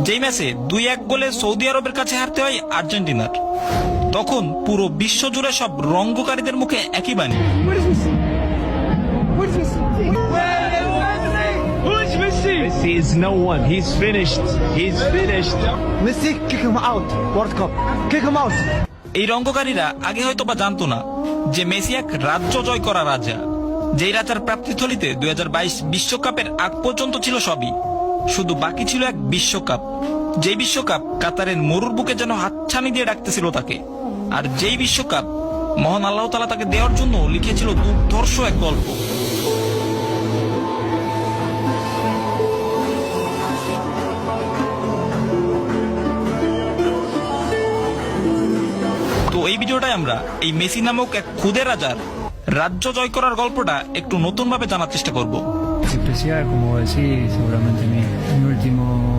যেই ম্যাচে 2-1 গোলে সৌদি আরবের কাছে হারতে হয় আর্জেন্টিনার। তখন পুরো বিশ্ব জুড়ে সব রঙ্গকারীদের মুখে একই বাণী, Messi is no one. He's finished. He's finished. Messi, kick him out. World Cup. Kick him out. এই রঙ্গকারীরা আগে হয়তো বা জানতো না যে মেসি এক রাজ্য জয় করা রাজা, যেই রাজার প্রাপ্তিথলিতে 2022 বিশ্বকাপের আগ পর্যন্ত ছিল সবই, শুধু বাকি ছিল এক বিশ্বকাপ। যেই বিশ্বকাপ কাতারের মরুর বুকে যেন হাতছানি দিয়ে ডাকতেছিল তাকে, আর যেই বিশ্বকাপ মহান আল্লাহ তাআলা তাকে দেওয়ার জন্য লিখেছিল দুর্ধর্ষ এক গল্প। তো এই ভিডিওটায় আমরা এই মেসি নামক এক খুদে রাজার রাজ্য জয় করার গল্পটা একটু নতুন ভাবে জানার চেষ্টা করব। Especial, como decís, seguramente mi último